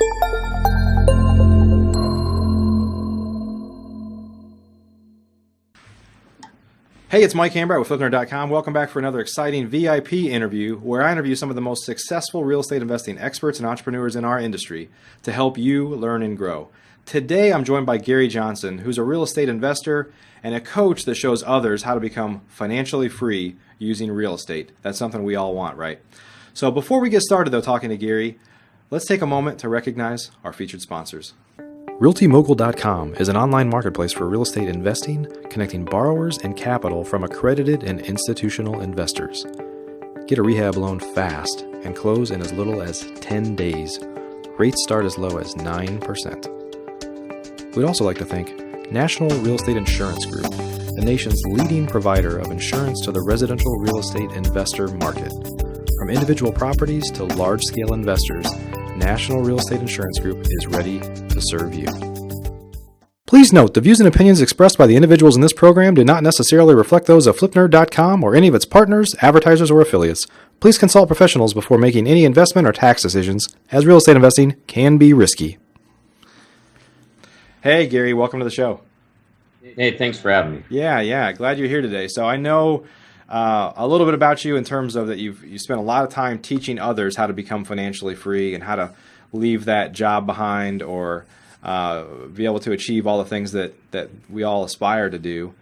Hey, it's Mike Hambright with Flipnerd.com. Welcome back for another exciting VIP interview where I interview some of the most successful real estate investing experts and entrepreneurs in our industry to help you learn and grow. Today, I'm joined by Gary Johnson, who's a real estate investor and a coach that shows others how to become financially free using real estate. That's something we all want, right? So before we get started, though, talking to Gary, let's take a moment to recognize our featured sponsors. RealtyMogul.com is an online marketplace for real estate investing, connecting borrowers and capital from accredited and institutional investors. Get a rehab loan fast and close in as little as 10 days. Rates start as low as 9%. We'd also like to thank National Real Estate Insurance Group, the nation's leading provider of insurance to the residential real estate investor market. From individual properties to large-scale investors, National Real Estate Insurance Group is ready to serve you. Please note, the views and opinions expressed by the individuals in this program do not necessarily reflect those of Flipnerd.com or any of its partners, advertisers, or affiliates. Please consult professionals before making any investment or tax decisions, as real estate investing can be risky. Hey, Gary, welcome to the show. Hey, thanks for having me. Yeah. Glad you're here today. So I know a little bit about you in terms of that you spent a lot of time teaching others how to become financially free and how to leave that job behind or be able to achieve all the things that we all aspire to do.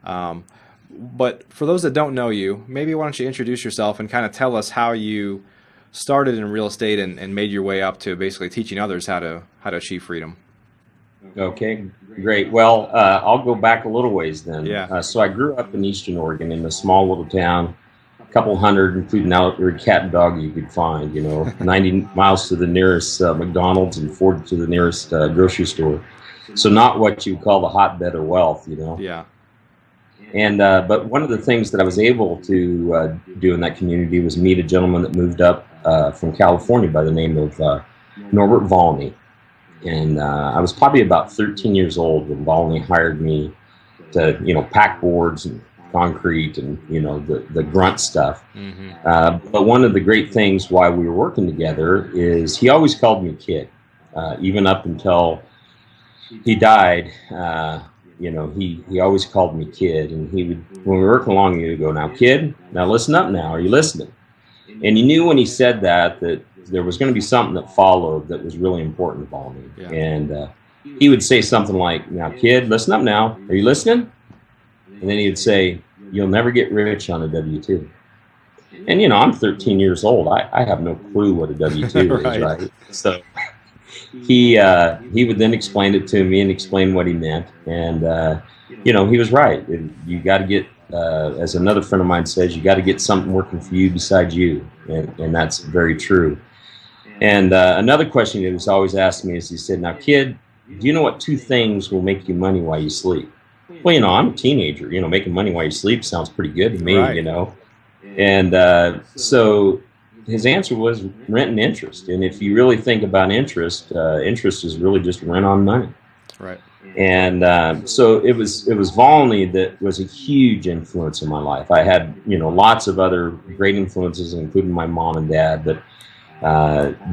But for those that don't know you, maybe why don't you introduce yourself and kind of tell us how you started in real estate and made your way up to basically teaching others how to achieve freedom. Okay, great. Well, I'll go back a little ways then. Yeah. So I grew up in Eastern Oregon in a small little town, a couple hundred, including every cat and dog you could find, 90 miles to the nearest McDonald's and 40 to the nearest grocery store. So not what you call the hotbed of wealth, Yeah. And but one of the things that I was able to do in that community was meet a gentleman that moved up from California by the name of Norbert Volney. And I was probably about 13 years old when Volney hired me to, pack boards and concrete and, the grunt stuff. Mm-hmm. But one of the great things why we were working together is he always called me kid, even up until he died. He always called me kid, and he would, when we were working along, he would go, "Now, kid, now listen up. Now, are you listening?" And you knew when he said that there was going to be something that followed that was really important to Volney. Yeah. And he would say something like, "Now, kid, listen up now. Are you listening?" And then he would say, "You'll never get rich on a W-2." And, I'm 13 years old. I have no clue what a W-2 right. is, right? So he would then explain it to me and explain what he meant. And, he was right. You got to get, as another friend of mine says, you got to get something working for you besides you. And that's very true. And another question he was always asking me is, he said, "Now, kid, do you know what 2 things will make you money while you sleep?" Well, I'm a teenager. Making money while you sleep sounds pretty good to me, right. And so his answer was rent and interest. And if you really think about interest, interest is really just rent on money. Right. And so it was Volney that was a huge influence in my life. I had, lots of other great influences, including my mom and dad, but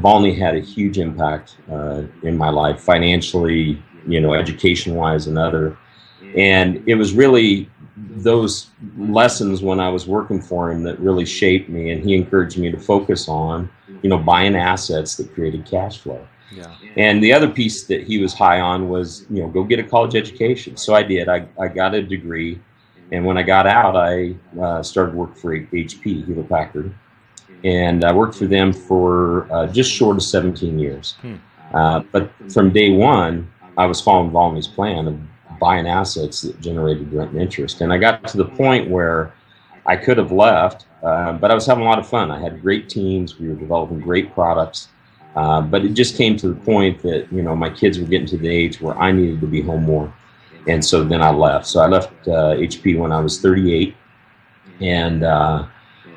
Volney had a huge impact in my life, financially, education-wise and other. And it was really those lessons when I was working for him that really shaped me, and he encouraged me to focus on, buying assets that created cash flow. Yeah. And the other piece that he was high on was, go get a college education. So I did. I got a degree, and when I got out, I started working for HP, Hewlett Packard. And I worked for them for just short of 17 years. But from day one, I was following Volney's plan of buying assets that generated rent and interest. And I got to the point where I could have left, but I was having a lot of fun. I had great teams. We were developing great products. But it just came to the point that, my kids were getting to the age where I needed to be home more. And so then I left. So I left HP when I was 38.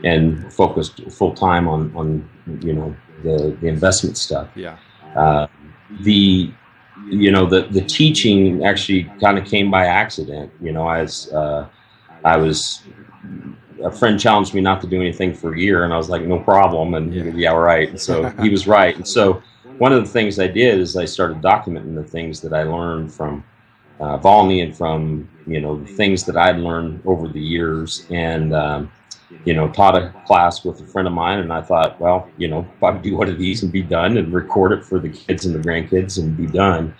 And focused full time on the investment stuff. Yeah. The teaching actually kind of came by accident. As I was a friend challenged me not to do anything for a year, and I was like, no problem. And he goes, yeah, all right. And so he was right. And so one of the things I did is I started documenting the things that I learned from Volney and from, the things that I'd learned over the years, and, taught a class with a friend of mine. And I thought, well, if I would do one of these and be done and record it for the kids and the grandkids and be done.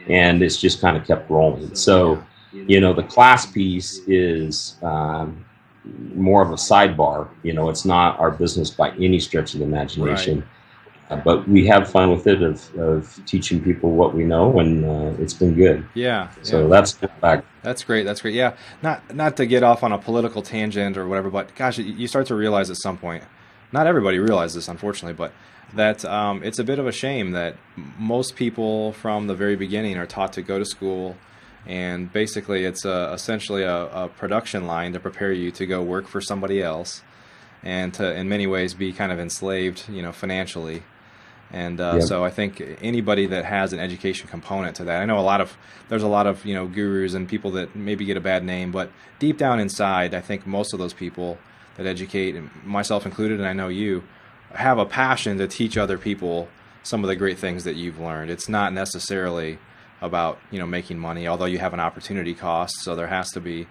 And it's just kind of kept rolling. So, the class piece is more of a sidebar. It's not our business by any stretch of the imagination. Right. But we have fun with it of teaching people what we know, and it's been good. Yeah. So that's back. That's great. That's great. Yeah. Not to get off on a political tangent or whatever, but gosh, you start to realize at some point, not everybody realizes this, unfortunately, but that it's a bit of a shame that most people from the very beginning are taught to go to school, and basically it's essentially a production line to prepare you to go work for somebody else, and to, in many ways, be kind of enslaved, financially. And so I think anybody that has an education component to that, I know there's a lot of gurus and people that maybe get a bad name, but deep down inside, I think most of those people that educate, myself included, and I know you, have a passion to teach other people some of the great things that you've learned. It's not necessarily about making money, although you have an opportunity cost, so there has to be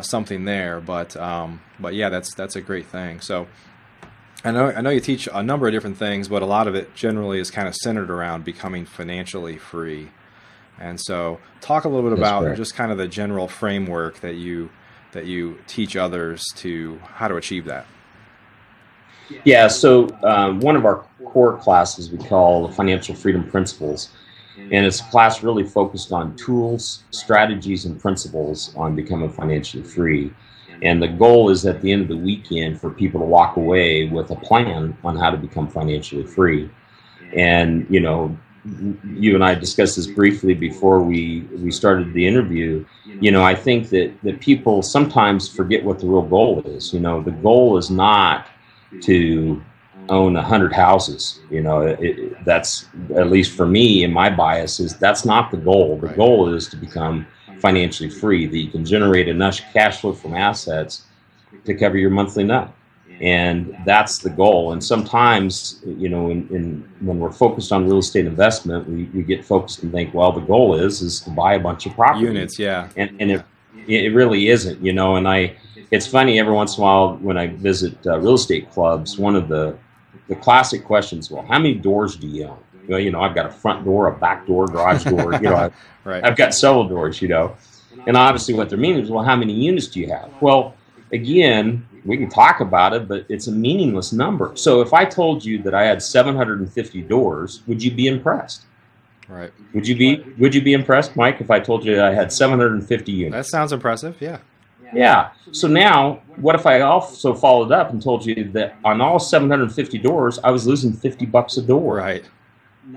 something there. But yeah, that's a great thing. So I know you teach a number of different things, but a lot of it generally is kind of centered around becoming financially free. And so talk a little bit about just kind of the general framework that you teach others to how to achieve that. Yeah, so one of our core classes we call the Financial Freedom Principles, and it's a class really focused on tools, strategies, and principles on becoming financially free. And the goal is at the end of the weekend for people to walk away with a plan on how to become financially free. And, you and I discussed this briefly before we started the interview. I think that people sometimes forget what the real goal is. The goal is not to own 100 houses. That's, at least for me and my bias, is that's not the goal. The goal is to become financially free, that you can generate enough cash flow from assets to cover your monthly nut. And that's the goal. And sometimes, when we're focused on real estate investment, we get focused and think, well, the goal is to buy a bunch of property units. Yeah. And it really isn't, and it's funny, every once in a while when I visit real estate clubs, one of the classic questions, well, how many doors do you own? Well, I've got a front door, a back door, garage door, I've got several doors, and obviously what they're meaning is, well, how many units do you have? Well, again, we can talk about it, but it's a meaningless number. So if I told you that I had 750 doors, would you be impressed? Right. Would you be impressed, Mike, if I told you that I had 750 units? That sounds impressive. Yeah. Yeah. So now, what if I also followed up and told you that on all 750 doors, I was losing $50 a door? Right.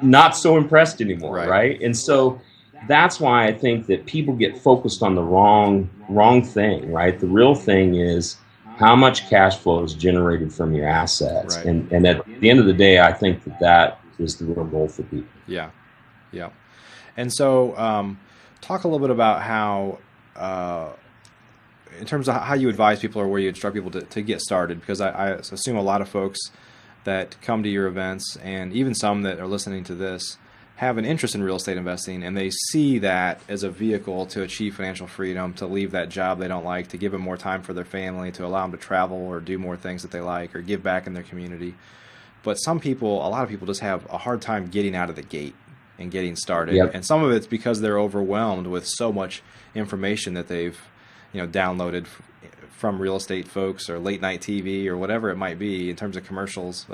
Not so impressed anymore, right? And so that's why I think that people get focused on the wrong thing, right? The real thing is how much cash flow is generated from your assets. Right. And at the end of the day, I think that is the real goal for people. Yeah. Yeah. And so talk a little bit about how, in terms of how you advise people or where you instruct people to get started, because I assume a lot of folks that come to your events, and even some that are listening to this, have an interest in real estate investing, and they see that as a vehicle to achieve financial freedom, to leave that job they don't like, to give them more time for their family, to allow them to travel or do more things that they like, or give back in their community. But a lot of people just have a hard time getting out of the gate and getting started. Yep. And some of it's because they're overwhelmed with so much information that they've downloaded from real estate folks or late night TV or whatever it might be in terms of commercials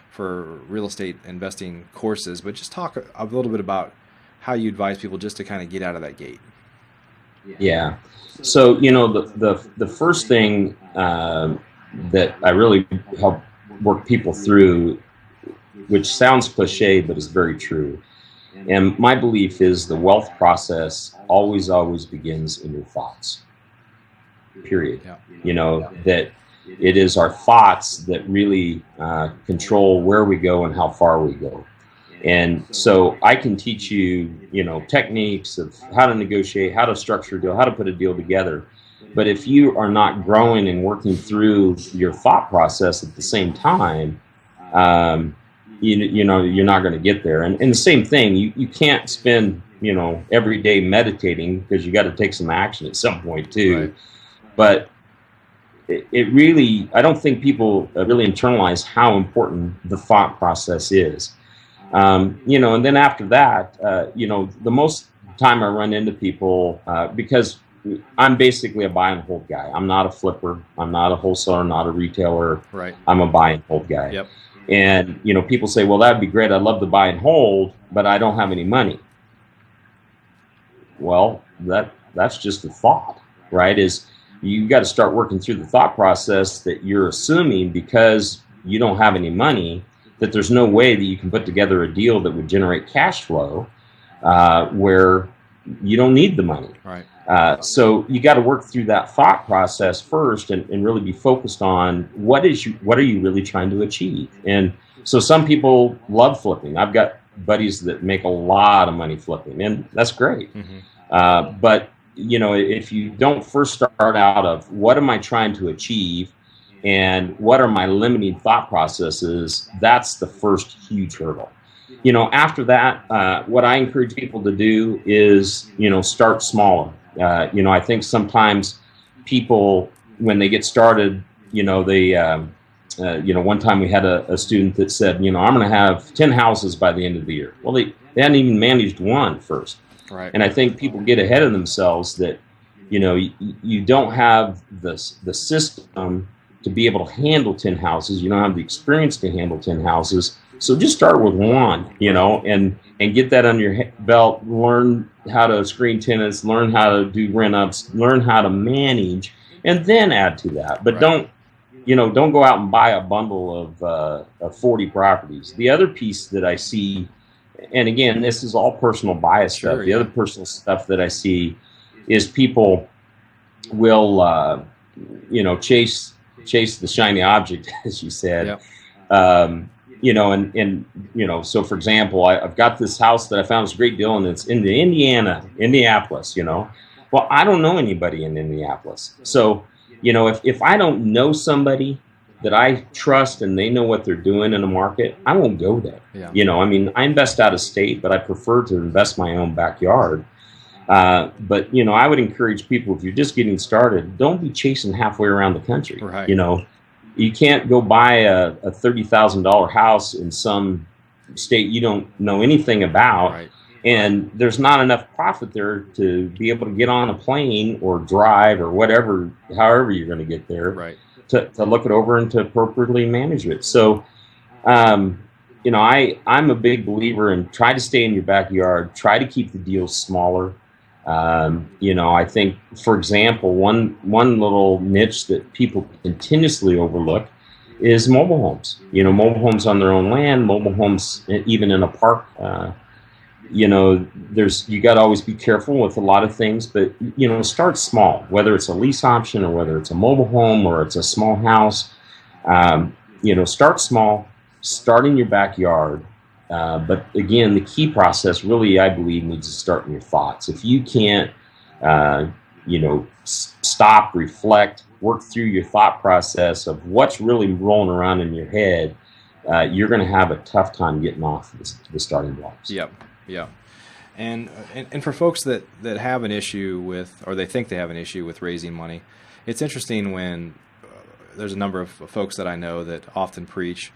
for real estate investing courses. But just talk a little bit about how you advise people just to kind of get out of that gate. Yeah. So, the first thing that I really help work people through, which sounds cliche, but is very true. And my belief is the wealth process always begins in your thoughts. Period. Yeah. That it is our thoughts that really control where we go and how far we go. And so I can teach you, techniques of how to negotiate, how to structure a deal, how to put a deal together. But if you are not growing and working through your thought process at the same time, you know, you're not going to get there. And the same thing, you can't spend, you know, every day meditating, because you got to take some action at some point too. Right. But it really, I don't think people really internalize how important the thought process is. You know, and then after that, you know, the most time I run into people, because I'm basically a buy and hold guy. I'm not a flipper. I'm not a wholesaler, not a retailer. Right. I'm a buy and hold guy. Yep. And, you know, people say, well, that'd be great. I'd love to buy and hold, but I don't have any money. Well, that's just a thought, right? Is you got to start working through the thought process that you're assuming, because you don't have any money, that there's no way that you can put together a deal that would generate cash flow, where you don't need the money. Right. So you got to work through that thought process first, and really be focused on what are you really trying to achieve. And so some people love flipping. I've got buddies that make a lot of money flipping, and that's great. Mm-hmm. But you know, if you don't first start out of what am I trying to achieve, and what are my limiting thought processes, that's the first huge hurdle. You know, after that, what I encourage people to do is, you know, start smaller. You know, I think sometimes people, when they get started, you know, they, you know, one time we had a student that said, you know, I'm going to have 10 houses by the end of the year. Well, they hadn't even managed one first. Right. And I think people get ahead of themselves that, you know, you don't have the system to be able to handle 10 houses. You don't have the experience to handle 10 houses. So just start with one, you know, and get that under your belt. Learn how to screen tenants, learn how to do rent-ups, learn how to manage, and then add to that. But right. don't go out and buy a bundle of 40 properties. The other piece that I see, and again, this is all personal bias stuff. The other personal stuff that I see is people will, you know, chase the shiny object, as you said. Yep. You know, and you know, so for example, I've got this house that I found was a great deal, and it's in the Indianapolis, you know. Well, I don't know anybody in Indianapolis. So, you know, if I don't know somebody that I trust and they know what they're doing in the market, I won't go there. Yeah. You know, I mean, I invest out of state, but I prefer to invest my own backyard. But, you know, I would encourage people, if you're just getting started, don't be chasing halfway around the country. Right. You know, you can't go buy a $30,000 house in some state you don't know anything about. Right. And there's not enough profit there to be able to get on a plane or drive or whatever, however you're going to get there. Right. To look it over and to appropriately manage it. So, you know, I'm a big believer in try to stay in your backyard, try to keep the deals smaller. You know, I think, for example, one little niche that people continuously overlook is mobile homes. You know, mobile homes on their own land, mobile homes even in a park. You know, you got to always be careful with a lot of things, but, you know, start small, whether it's a lease option or whether it's a mobile home or it's a small house. You know, start small, start in your backyard. But again, the key process really, I believe, needs to start in your thoughts. If you can't, you know, stop, reflect, work through your thought process of what's really rolling around in your head, you're going to have a tough time getting off the starting blocks. Yep. Yeah. And for folks that have an issue with, or they think they have an issue with raising money, it's interesting when there's a number of folks that I know that often preach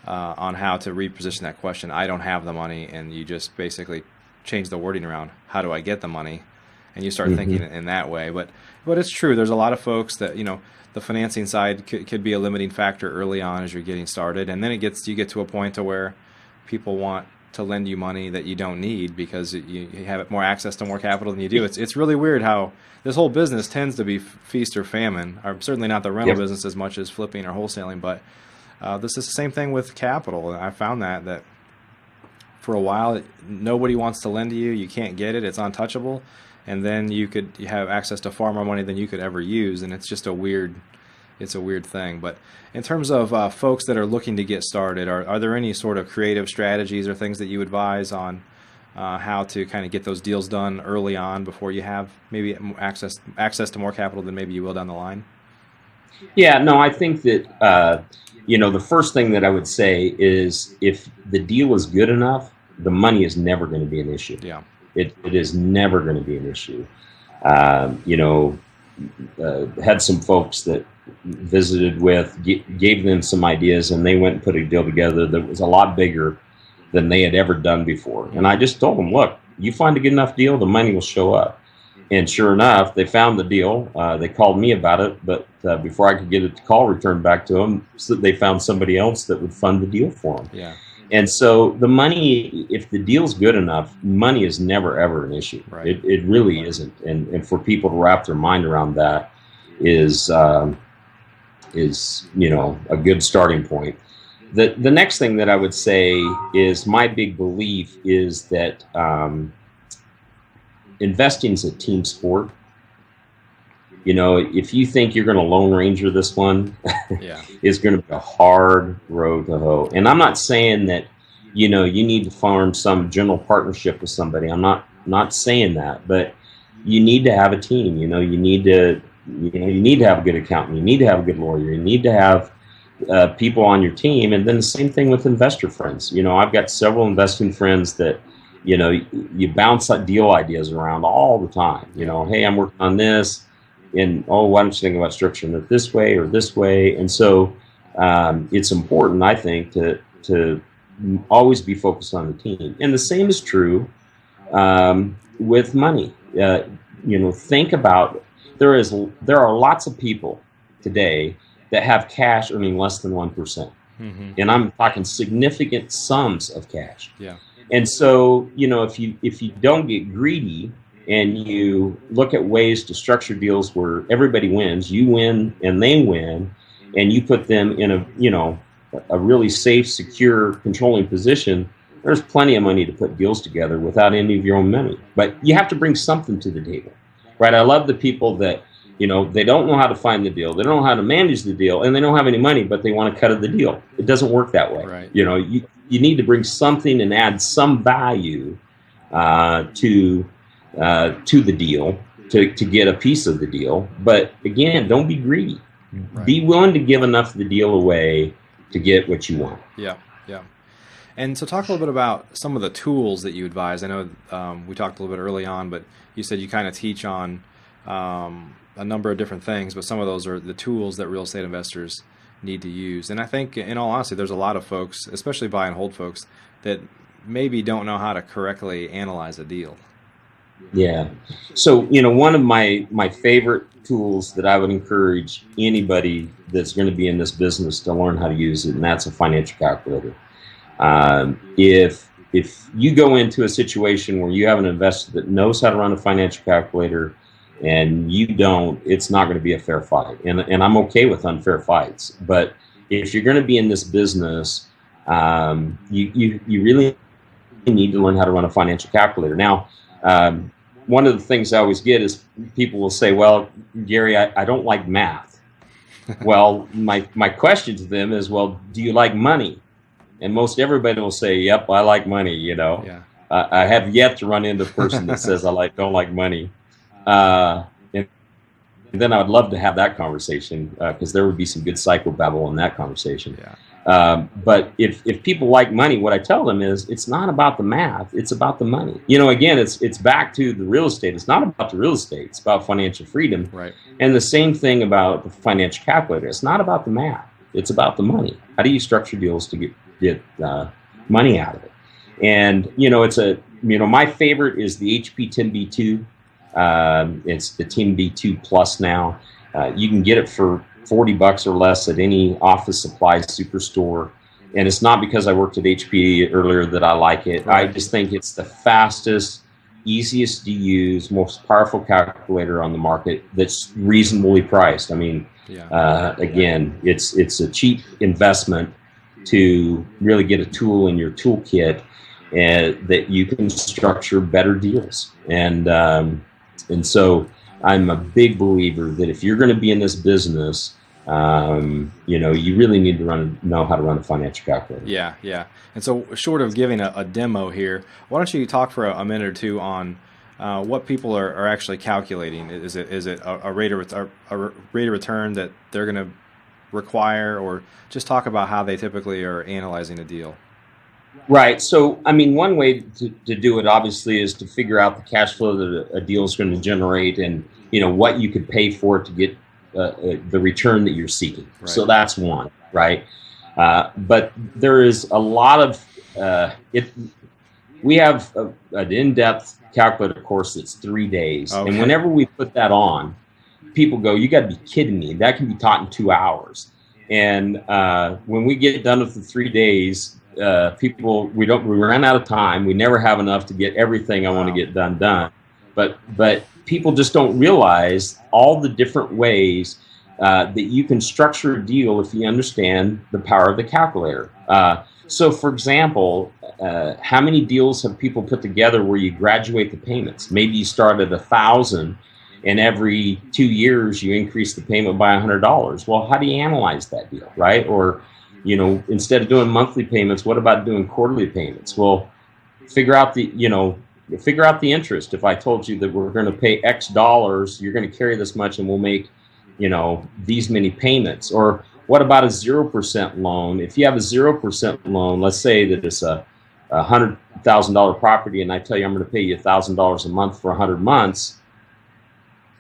on how to reposition that question. I don't have the money, and you just basically change the wording around. How do I get the money? And you start thinking in that way. But it's true. There's a lot of folks that, you know, the financing side could be a limiting factor early on as you're getting started, and then you get to a point to where people want to lend you money that you don't need because you have more access to more capital than you do. It's really weird how this whole business tends to be feast or famine. Or certainly not the rental business as much as flipping or wholesaling, but this is the same thing with capital. And I found that for a while, nobody wants to lend to you. You can't get it. It's untouchable. And then you have access to far more money than you could ever use. And it's just a weird thing. But in terms of folks that are looking to get started, are there any sort of creative strategies or things that you advise on how to kind of get those deals done early on before you have maybe access to more capital than maybe you will down the line? Yeah, no, I think that, the first thing that I would say is if the deal is good enough, the money is never going to be an issue. Yeah. It is never going to be an issue. Had some folks that visited with, gave them some ideas, and they went and put a deal together that was a lot bigger than they had ever done before. And I just told them, look, you find a good enough deal, the money will show up. And sure enough, they found the deal. They called me about it, but before I could get a call returned back to them, so they found somebody else that would fund the deal for them. Yeah. And so the money, if the deal's good enough, money is never, ever an issue. Right. It really isn't. And for people to wrap their mind around that is a good starting point. The next thing that I would say is my big belief is that investing is a team sport. If you think you're going to Lone Ranger this one, Yeah. it's going to be a hard road to hoe. And I'm not saying that, you need to form some general partnership with somebody. I'm not saying that, but you need to have a team. You need to have a good accountant. You need to have a good lawyer. You need to have people on your team. And then the same thing with investor friends. I've got several investing friends that, you bounce deal ideas around all the time. Hey, I'm working on this. And, why don't you think about structuring it this way or this way? And so it's important, I think, to always be focused on the team. And the same is true with money. Think about, there are lots of people today that have cash earning less than 1%. Mm-hmm. And I'm talking significant sums of cash. Yeah. And so, if you don't get greedy and you look at ways to structure deals where everybody wins, you win and they win, and you put them in a really safe, secure, controlling position, there's plenty of money to put deals together without any of your own money. But you have to bring something to the table, right? I love the people that, they don't know how to find the deal, they don't know how to manage the deal, and they don't have any money, but they want to cut of the deal. It doesn't work that way. Right. You need to bring something and add some value to the deal to get a piece of the deal. But again, don't be greedy. Right. Be willing to give enough of the deal away to get what you want. Yeah, yeah. And so talk a little bit about some of the tools that you advise. I know we talked a little bit early on, but you said you kind of teach on a number of different things, but some of those are the tools that real estate investors need to use. And I think, in all honesty, there's a lot of folks, especially buy and hold folks, that maybe don't know how to correctly analyze a deal. Yeah. So, one of my favorite tools that I would encourage anybody that's going to be in this business to learn how to use it, and that's a financial calculator. If you go into a situation where you have an investor that knows how to run a financial calculator and you don't, it's not going to be a fair fight. And I'm okay with unfair fights. But if you're going to be in this business, you really need to learn how to run a financial calculator. Now, one of the things I always get is people will say, well, Gary, I don't like math. Well, my question to them is, well, do you like money? And most everybody will say, yep, I like money, Yeah. I have yet to run into a person that says don't like money. And then I would love to have that conversation because there would be some good psychobabble in that conversation. Yeah. But if people like money, what I tell them is it's not about the math, it's about the money. Again, it's back to the real estate. It's not about the real estate, it's about financial freedom. Right. And the same thing about the financial calculator. It's not about the math, it's about the money. How do you structure deals to get money out of it? And my favorite is the HP Team B2. It's the Team B2 Plus now. You can get it for $40 or less at any office supply superstore. And it's not because I worked at HP earlier that I like it. Right. I just think it's the fastest, easiest to use, most powerful calculator on the market that's reasonably priced. I mean, again, it's a cheap investment to really get a tool in your toolkit that you can structure better deals. And so I'm a big believer that if you're going to be in this business, You really need to know how to run a financial calculator. Yeah, yeah. And so, short of giving a demo here, why don't you talk for a minute or two on what people are actually calculating? Is it a rate of return that they're going to require, or just talk about how they typically are analyzing a deal? Right. So, I mean, one way to do it obviously is to figure out the cash flow that a deal is going to generate, and what you could pay for it to get the return that you're seeking. Right. So that's one, right? But there is a lot of we have an in-depth calculator course that's 3 days, okay. And whenever we put that on, people go, "You got to be kidding me! That can be taught in 2 hours." And when we get done with the 3 days, we run out of time. We never have enough to get everything I want to get done. But people just don't realize all the different ways that you can structure a deal if you understand the power of the calculator. So, for example, how many deals have people put together where you graduate the payments? Maybe you start at $1,000, and every 2 years you increase the payment by $100. Well, how do you analyze that deal, right? Or, instead of doing monthly payments, what about doing quarterly payments? Well, figure out the interest. If I told you that we're going to pay X dollars, you're going to carry this much, and we'll make, these many payments. Or what about a 0% loan? If you have a 0% loan, let's say that it's a $100,000 property, and I tell you I'm going to pay you $1,000 a month for 100 months.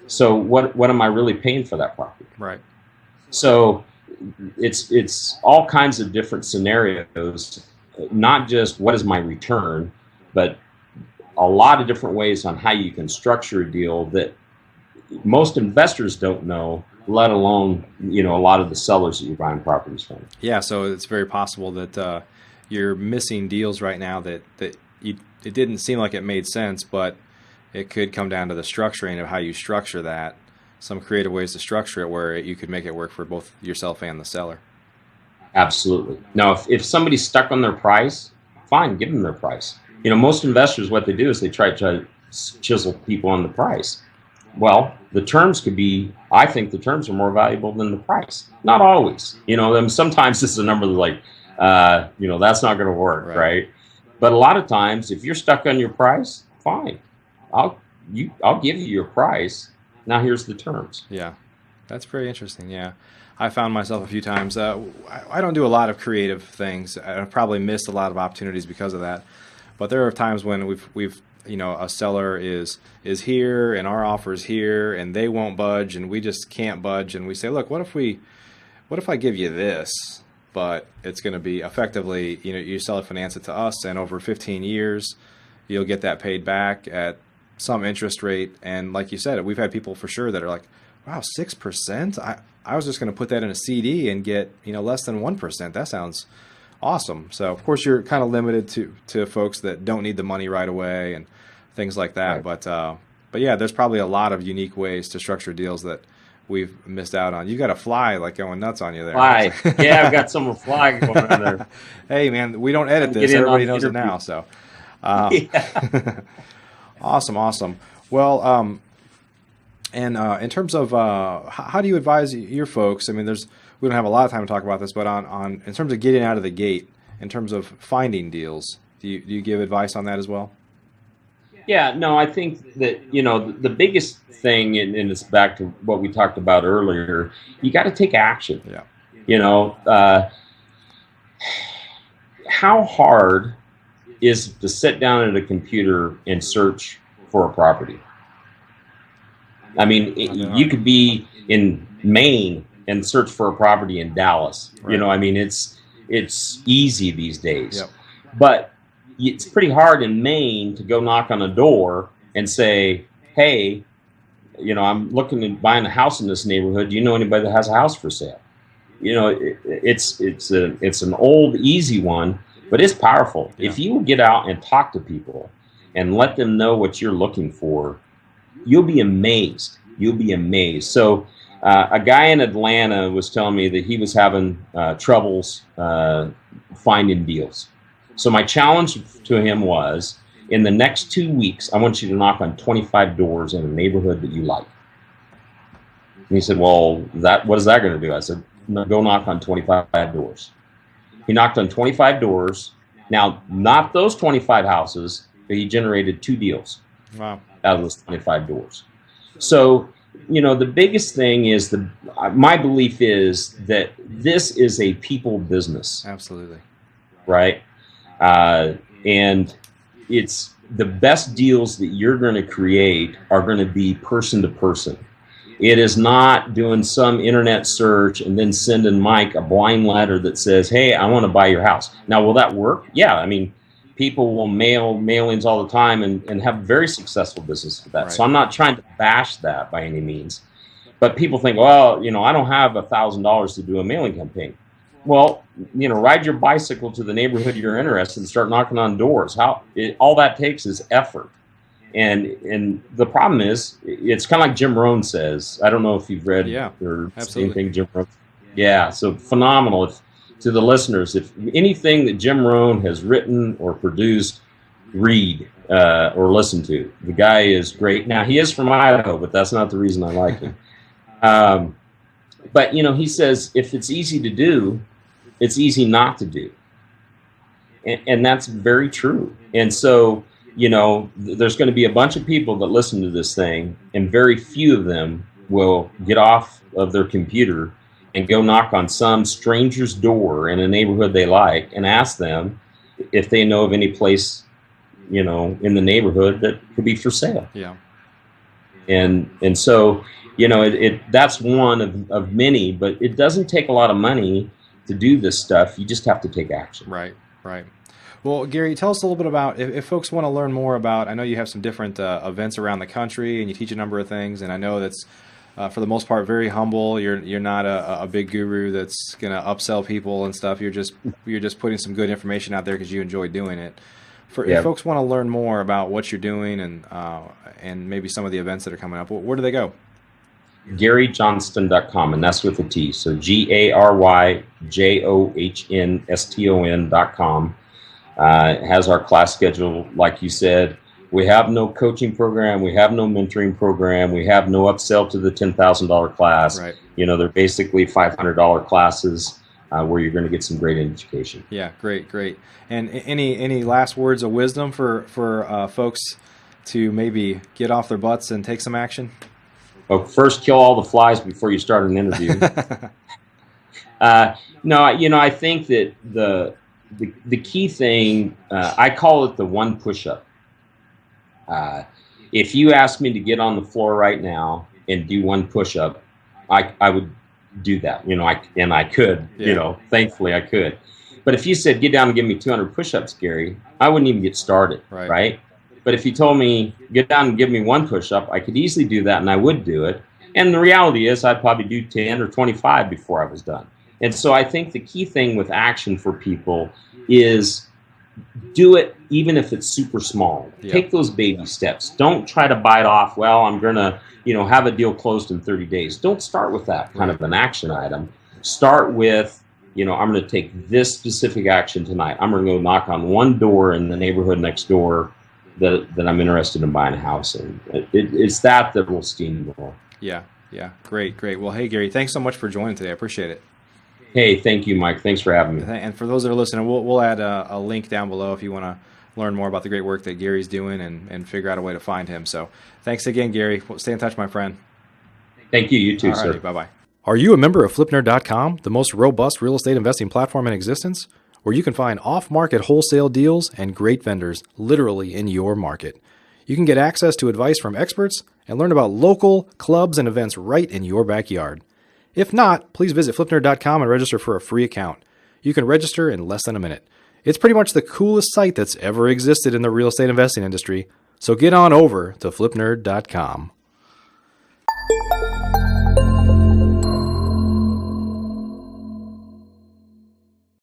So what am I really paying for that property? Right. So it's all kinds of different scenarios, not just what is my return, but a lot of different ways on how you can structure a deal that most investors don't know, let alone, a lot of the sellers that you're buying properties from. Yeah, so it's very possible that you're missing deals right now that it didn't seem like it made sense, but it could come down to the structuring of how you structure that, some creative ways to structure it where you could make it work for both yourself and the seller. Absolutely. Now, if somebody's stuck on their price, fine, give them their price. Most investors, what they do is they try to chisel people on the price. Well, the terms I think the terms are more valuable than the price. Not always. Sometimes it's a number like, that's not going to work, right? But a lot of times, if you're stuck on your price, fine. I'll give you your price. Now here's the terms. Yeah, that's very interesting. Yeah, I found myself a few times. I don't do a lot of creative things. I've probably missed a lot of opportunities because of that. But there are times when we've a seller is here and our offer is here and they won't budge and we just can't budge, and we say, look, what if I give you this, but it's going to be effectively, you seller finance it to us, and over 15 years you'll get that paid back at some interest rate. And like you said, we've had people for sure that are like, wow, 6%? I was just going to put that in a CD and get less than 1%. That sounds awesome. So of course you're kind of limited to folks that don't need the money right away and things like that. Right. But yeah, there's probably a lot of unique ways to structure deals that we've missed out on. You got a fly like going nuts on you there. Fly. Yeah, I've got some fly going on there. Hey man, we don't edit this. Everybody knows it now. So yeah. Awesome. Well, and in terms of how do you advise your folks? I mean, we don't have a lot of time to talk about this, but on in terms of getting out of the gate, in terms of finding deals, do you give advice on that as well? Yeah, no, I think that, the biggest thing, and it's back to what we talked about earlier, you got to take action. Yeah. How hard is to sit down at a computer and search for a property? I mean, you could be in Maine and search for a property in Dallas. Right. I mean, it's easy these days. Yep. But it's pretty hard in Maine to go knock on a door and say, hey, I'm looking at buying a house in this neighborhood. Do you know anybody that has a house for sale? It's an old, easy one, but it's powerful. Yeah. If you get out and talk to people and let them know what you're looking for, you'll be amazed. So a guy in Atlanta was telling me that he was having troubles finding deals. So my challenge to him was, in the next 2 weeks, I want you to knock on 25 doors in a neighborhood that you like. he said, well, what is that going to do? I said, no, go knock on 25 doors. He knocked on 25 doors. Now, not those 25 houses, but he generated 2 deals Wow. out of those 25 doors. So, the biggest thing is my belief is that this is a people business. Absolutely. Right? And it's the best deals that you're going to create are going to be person to person. It is not doing some internet search and then sending Mike a blind letter that says, hey, I want to buy your house. Now, will that work? Yeah. I mean, people will mail mailings all the time and have very successful business with that. Right. So I'm not trying to bash that by any means. But people think, well, I don't have $1,000 to do a mailing campaign. Well, ride your bicycle to the neighborhood you're interested in and start knocking on doors. All that takes is effort. And the problem is, it's kind of like Jim Rohn says. I don't know if you've read or seen anything Jim Rohn. Yeah, so phenomenal. To the listeners, if anything that Jim Rohn has written or produced, read or listen to. The guy is great. Now, he is from Idaho, but that's not the reason I like him. But, he says, if it's easy to do, it's easy not to do. And that's very true. And so, there's going to be a bunch of people that listen to this thing, and very few of them will get off of their computer and go knock on some stranger's door in a neighborhood they like and ask them if they know of any place, in the neighborhood that could be for sale. Yeah. And so, that's one of many, but it doesn't take a lot of money to do this stuff. You just have to take action. Right. Well, Gary, tell us a little bit about, if folks want to learn more about, I know you have some different events around the country and you teach a number of things, and I know that's, for the most part, very humble. You're not a big guru that's going to upsell people and stuff. You're just putting some good information out there because you enjoy doing it. If folks want to learn more about what you're doing and maybe some of the events that are coming up, where do they go? GaryJohnston.com, and that's with a T. So GaryJohnston.com. Has our class schedule, like you said. We have no coaching program. We have no mentoring program. We have no upsell to the $10,000 class. Right. They're basically $500 classes where you're going to get some great education. Yeah, great. And any last words of wisdom for folks to maybe get off their butts and take some action? Well, first, kill all the flies before you start an interview. No, I think that the key thing, I call it the one push-up. If you ask me to get on the floor right now and do one push-up, I would do that. I could. Thankfully I could. But if you said get down and give me 200 push-ups, Gary, I wouldn't even get started. Right? But if you told me get down and give me one push-up, I could easily do that, and I would do it. And the reality is, I'd probably do 10 or 25 before I was done. And so I think the key thing with action for people is do it even if it's super small. Yeah. Take those baby steps. Don't try to bite off, well, I'm going to, have a deal closed in 30 days. Don't start with that kind of an action item. Start with, I'm going to take this specific action tonight. I'm going to go knock on one door in the neighborhood next door that I'm interested in buying a house in. It's that will steamroll. Yeah. Great. Well, hey, Gary, thanks so much for joining today. I appreciate it. Hey, thank you, Mike. Thanks for having me. And for those that are listening, we'll add a link down below if you want to learn more about the great work that Gary's doing and figure out a way to find him. So thanks again, Gary. Stay in touch, my friend. Thank you. You too, sir. Bye-bye. Are you a member of FlipNerd.com, the most robust real estate investing platform in existence, where you can find off-market wholesale deals and great vendors literally in your market? You can get access to advice from experts and learn about local clubs and events right in your backyard. If not, please visit FlipNerd.com and register for a free account. You can register in less than a minute. It's pretty much the coolest site that's ever existed in the real estate investing industry, so get on over to FlipNerd.com.